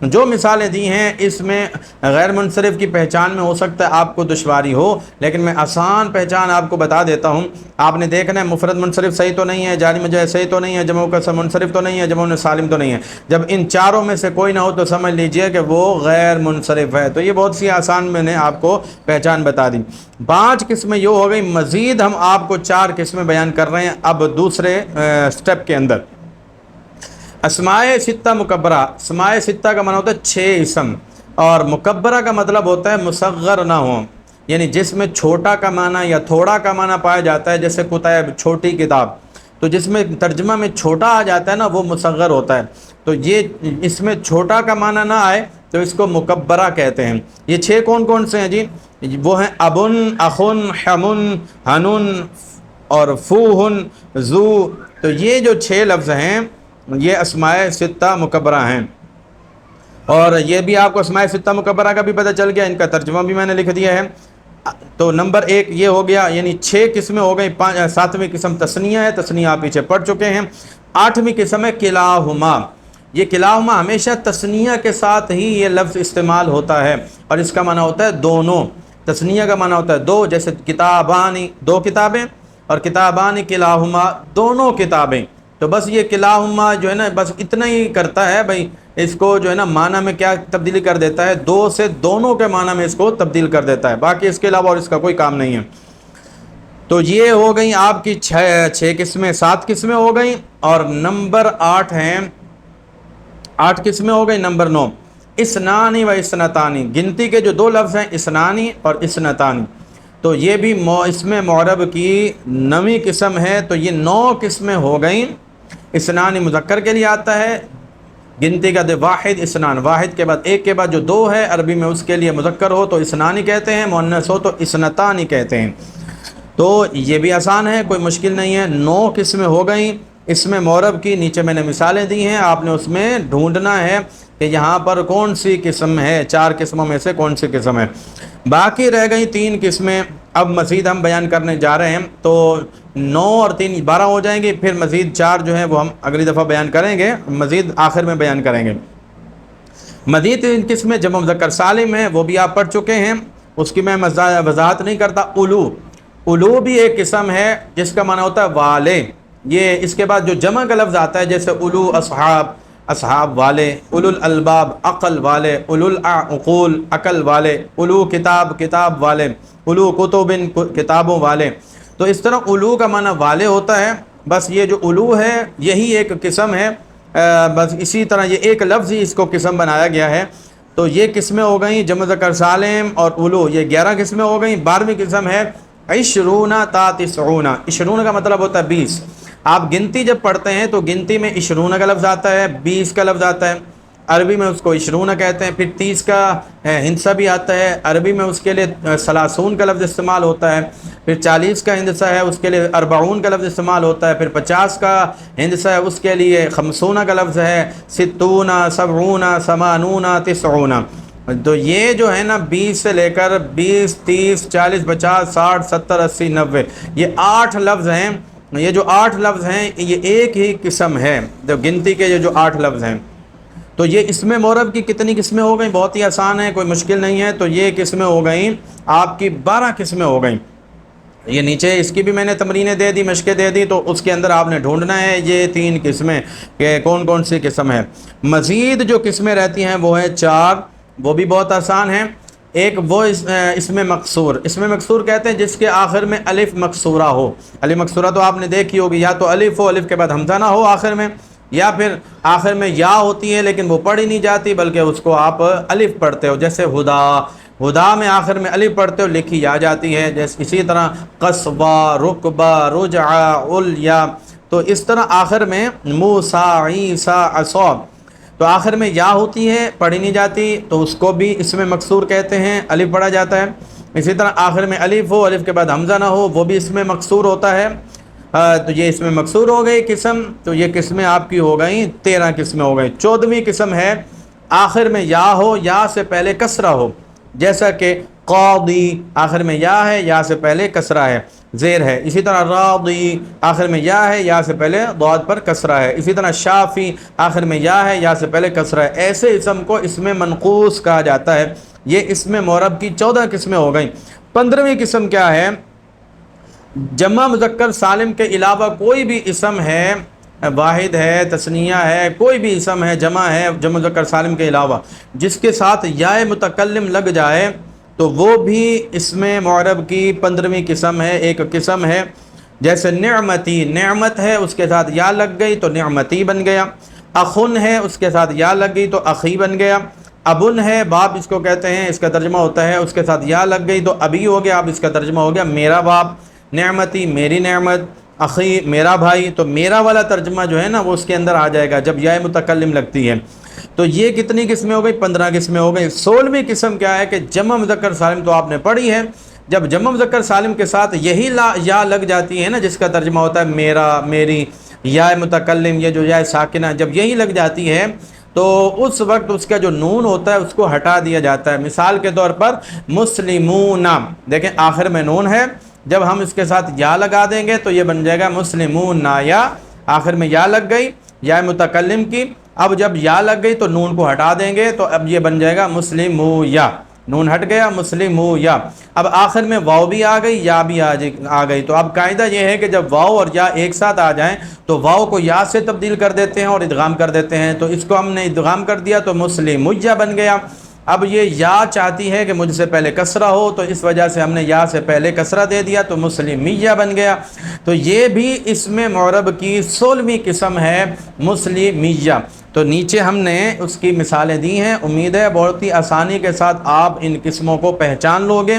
جو مثالیں دی ہیں اس میں غیر منصرف کی پہچان میں ہو سکتا ہے آپ کو دشواری ہو، لیکن میں آسان پہچان آپ کو بتا دیتا ہوں۔ آپ نے دیکھنا ہے مفرد منصرف صحیح تو نہیں ہے، جاری مجاز صحیح تو نہیں ہے، جمع مکسر منصرف تو نہیں ہے، جمع سالم تو نہیں ہے۔ جب ان چاروں میں سے کوئی نہ ہو تو سمجھ لیجئے کہ وہ غیر منصرف ہے۔ تو یہ بہت سی آسان میں نے آپ کو پہچان بتا دی۔ 5 قسمیں یہ ہو گئی، مزید ہم آپ کو 4 قسمیں بیان کر رہے ہیں اب دوسرے سٹیپ کے اندر۔ اسماء ستہ مکبرہ، اسماء ستہ کا معنی ہوتا ہے 6 اسم، اور مکبرہ کا مطلب ہوتا ہے مصغر نہ ہو، یعنی جس میں چھوٹا کا معنی یا تھوڑا کا معنی پایا جاتا ہے، جیسے کتاب چھوٹی کتاب، تو جس میں ترجمہ میں چھوٹا آ جاتا ہے نا وہ مصغر ہوتا ہے۔ تو یہ اس میں چھوٹا کا معنی نہ آئے تو اس کو مکبرہ کہتے ہیں۔ یہ 6 کون کون سے ہیں جی؟ وہ ہیں ابن، اخن، حمن، ہنن اور فوہن، ذو۔ تو یہ جو 6 لفظ ہیں یہ اسماء ستہ مکبرہ ہیں، اور یہ بھی آپ کو اسماء ستہ مکبرہ کا بھی پتہ چل گیا، ان کا ترجمہ بھی میں نے لکھ دیا ہے۔ تو نمبر 1 یہ ہو گیا، یعنی 6 قسمیں ہو گئی۔ 7ویں قسم تثنیہ ہے، تثنیہ آپ پیچھے پڑھ چکے ہیں۔ 8ویں قسم ہے کلاہما۔ یہ کلاہما ہمیشہ تثنیہ کے ساتھ ہی یہ لفظ استعمال ہوتا ہے، اور اس کا معنی ہوتا ہے دونوں۔ تثنیہ کا معنی ہوتا ہے دو، جیسے کتابانی 2 کتابیں، اور کتابانی کلاہما دونوں کتابیں۔ تو بس یہ کلاہما جو ہے نا بس اتنا ہی کرتا ہے بھائی، اس کو جو ہے نا معنی میں کیا تبدیلی کر دیتا ہے، 2 سے دونوں کے معنی میں اس کو تبدیل کر دیتا ہے، باقی اس کے علاوہ اور اس کا کوئی کام نہیں ہے۔ تو یہ ہو گئی آپ کی 6 قسمیں، 7 قسمیں ہو گئیں، اور نمبر 8 ہیں، 8 قسمیں ہو گئی۔ نمبر 9 اسنانی و اسنتانی، گنتی کے جو 2 لفظ ہیں اسنانی اور اسنتانی، تو یہ بھی اسم معرب کی 9ویں قسم ہے۔ تو یہ 9 قسمیں ہو گئیں۔ اسنانی مذکر کے لیے آتا ہے، گنتی کا واحد اسنان، واحد کے بعد ایک کے بعد جو 2 ہے عربی میں اس کے لیے مذکر ہو تو اسنانی کہتے ہیں، مؤنث ہو تو اسنتانی کہتے ہیں۔ تو یہ بھی آسان ہے، کوئی مشکل نہیں ہے۔ 9 قسمیں ہو گئیں اسم معرب کی، نیچے میں نے مثالیں دی ہیں، آپ نے اس میں ڈھونڈنا ہے کہ یہاں پر کون سی قسم ہے، 4 قسموں میں سے کون سی قسم ہے۔ باقی رہ گئی 3 قسمیں، اب مزید ہم بیان کرنے جا رہے ہیں، تو 9 اور 3 12 ہو جائیں گے، پھر مزید 4 جو ہیں وہ ہم اگلی دفعہ بیان کریں گے، مزید آخر میں بیان کریں گے۔ مزید 3 قسمیں جمع مذکر سالم ہیں، وہ بھی آپ پڑھ چکے ہیں، اس کی میں وضاحت نہیں کرتا۔ الو، الو بھی ایک قسم ہے جس کا معنی ہوتا ہے والے۔ یہ اس کے بعد جو جمع کا لفظ آتا ہے، جیسے الو اصحاب، اصحاب والے، اولو الالباب عقل والے، اولو العقول عقل والے، اولو کتاب کتاب والے، اولو کتب کتابوں والے۔ تو اس طرح اولو کا معنی والے ہوتا ہے۔ بس یہ جو اولو ہے یہی ایک قسم ہے، بس اسی طرح یہ ایک لفظ ہی اس کو قسم بنایا گیا ہے۔ تو یہ قسمیں ہو گئیں جمع ذکر سالم اور اولو، یہ 11 قسمیں ہو گئیں۔ 12ویں قسم ہے عشرون تا تسعون۔ عشرون کا مطلب ہوتا ہے 20۔ آپ گنتی جب پڑھتے ہیں تو گنتی میں عشرون کا لفظ آتا ہے، 20 کا لفظ آتا ہے، عربی میں اس کو عشرون کہتے ہیں۔ پھر 30 کا ہندسہ بھی آتا ہے، عربی میں اس کے لیے ثلاثون کا لفظ استعمال ہوتا ہے۔ پھر 40 کا ہندسہ ہے، اس کے لیے اربعون کا لفظ استعمال ہوتا ہے۔ پھر 50 کا ہندسہ ہے، اس کے لیے خمسون کا لفظ ہے، ستون، سبعون، ثمانون، تسعون۔ تو یہ جو ہے نا 20 سے لے کر 20، 30، 40، 50، 60، 70، 80، 90، یہ 8 لفظ ہیں۔ یہ جو 8 لفظ ہیں یہ ایک ہی قسم ہے، جو گنتی کے یہ جو 8 لفظ ہیں۔ تو یہ اسم معرب کی کتنی قسمیں ہو گئیں؟ بہت ہی آسان ہے، کوئی مشکل نہیں ہے۔ تو یہ قسمیں ہو گئیں آپ کی 12 قسمیں ہو گئیں۔ یہ نیچے اس کی بھی میں نے تمرینیں دے دی، مشقیں دے دی، تو اس کے اندر آپ نے ڈھونڈنا ہے یہ 3 قسمیں کہ کون کون سی قسم ہے۔ مزید جو قسمیں رہتی ہیں وہ ہیں 4، وہ بھی بہت آسان ہیں۔ ایک وہ اسم مقصور، اسم مقصور کہتے ہیں جس کے آخر میں الف مقصورہ ہو۔ الف مقصورہ تو آپ نے دیکھی ہوگی، یا تو الف ہو، الف کے بعد حمزہ نہ ہو آخر میں، یا پھر آخر میں یا ہوتی ہے لیکن وہ پڑھی نہیں جاتی بلکہ اس کو آپ الف پڑھتے ہو، جیسے ہدا، ہدا میں آخر میں الف پڑھتے ہو، لکھی یا جاتی ہے۔ جیسے اسی طرح قصبہ، رقبہ، رجعہ، الیا، تو اس طرح آخر میں موسیٰ، عیسیٰ، عصا، تو آخر میں یا ہوتی ہے، پڑھی نہیں جاتی، تو اس کو بھی اسم مقصور کہتے ہیں، الف پڑھا جاتا ہے۔ اسی طرح آخر میں الف ہو، الف کے بعد حمزہ نہ ہو، وہ بھی اسم مقصور ہوتا ہے۔ تو یہ اسم مقصور ہو گئی قسم۔ تو یہ قسمیں آپ کی ہو گئیں 13 قسمیں ہو گئیں۔ 14ویں قسم ہے آخر میں یا ہو، یا سے پہلے کسرہ ہو، جیسا کہ قاضی آخر میں یا ہے، یا سے پہلے کسرہ ہے، زیر ہے۔ اسی طرح راضی آخر میں یا ہے، یا سے پہلے ضاد پر کسرہ ہے۔ اسی طرح شافی آخر میں یا ہے، یا سے پہلے کسرہ ہے۔ ایسے اسم کو اسم منقوص کہا جاتا ہے۔ یہ اسم معرب کی 14 قسمیں ہو گئیں۔ 15ویں قسم کیا ہے؟ جمع مذکر سالم کے علاوہ کوئی بھی اسم ہے، واحد ہے، تثنیہ ہے، کوئی بھی اسم ہے، جمع ہے، جمع مذکر سالم کے علاوہ، جس کے ساتھ یا متکلم لگ جائے تو وہ بھی اسم معرب کی 15ویں قسم ہے، ایک قسم ہے۔ جیسے نعمتی، نعمت ہے، اس کے ساتھ یا لگ گئی تو نعمتی بن گیا۔ اخن ہے، اس کے ساتھ یا لگ گئی تو اخی بن گیا۔ ابن ہے، باپ اس کو کہتے ہیں، اس کا ترجمہ ہوتا ہے، اس کے ساتھ یا لگ گئی تو ابی ہو گیا، اب اس کا ترجمہ ہو گیا میرا باپ۔ نعمتی میری نعمت، اخی میرا بھائی، تو میرا والا ترجمہ جو ہے نا وہ اس کے اندر آ جائے گا جب یا متکلم لگتی ہے۔ تو یہ کتنی قسمیں ہو گئی؟ 15 قسمیں ہو گئی۔ 16ویں قسم کیا ہے کہ جمع مذکر سالم تو آپ نے پڑھی ہے، جب جمع مذکر سالم کے ساتھ یہی یا لگ جاتی ہے نا جس کا ترجمہ ہوتا ہے میرا، میری، یا متکلم، یہ جو یا ساکنہ جب یہی لگ جاتی ہے تو اس وقت اس کا جو نون ہوتا ہے اس کو ہٹا دیا جاتا ہے۔ مثال کے طور پر مسلمون، دیکھیں آخر میں نون ہے، جب ہم اس کے ساتھ یا لگا دیں گے تو یہ بن جائے گا مسلمون، یا آخر میں یا لگ گئی یا متکلم کی، اب جب یا لگ گئی تو نون کو ہٹا دیں گے تو اب یہ بن جائے گا مسلمو یا، نون ہٹ گیا مسلمو یا۔ اب آخر میں واو بھی آ گئی، یا بھی آ گئی، تو اب قاعدہ یہ ہے کہ جب واو اور یا ایک ساتھ آ جائیں تو واو کو یا سے تبدیل کر دیتے ہیں اور ادغام کر دیتے ہیں، تو اس کو ہم نے ادغام کر دیا تو مسلمیا بن گیا۔ اب یہ یا چاہتی ہے کہ مجھ سے پہلے کسرہ ہو تو اس وجہ سے ہم نے یا سے پہلے کسرہ دے دیا تو مسلمیہ بن گیا۔ تو یہ بھی اسم معرب کی 16ویں قسم ہے، مسلمیہ۔ تو نیچے ہم نے اس کی مثالیں دی ہیں، امید ہے بہت ہی آسانی کے ساتھ آپ ان قسموں کو پہچان لو گے۔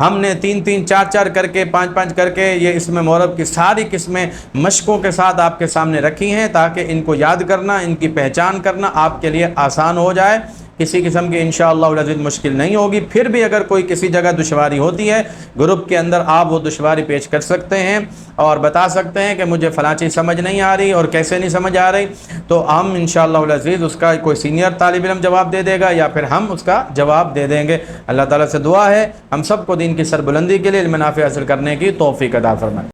ہم نے 3 4 4 کر کے 5 5 کر کے یہ اسم معرب کی ساری قسمیں مشقوں کے ساتھ آپ کے سامنے رکھی ہیں تاکہ ان کو یاد کرنا، ان کی پہچان کرنا آپ کے لیے آسان ہو جائے، کسی قسم کی انشاءاللہ العزیز مشکل نہیں ہوگی۔ پھر بھی اگر کوئی کسی جگہ دشواری ہوتی ہے گروپ کے اندر آپ وہ دشواری پیش کر سکتے ہیں اور بتا سکتے ہیں کہ مجھے فلاں چیز سمجھ نہیں آ رہی اور کیسے نہیں سمجھ آ رہی، تو ہم انشاءاللہ العزیز اس کا کوئی سینئر طالب علم جواب دے دے گا یا پھر ہم اس کا جواب دے دیں گے۔ اللہ تعالیٰ سے دعا ہے ہم سب کو دین کی سربلندی کے لیے علم نافع حاصل کرنے کی توفیق عطا فرمائے۔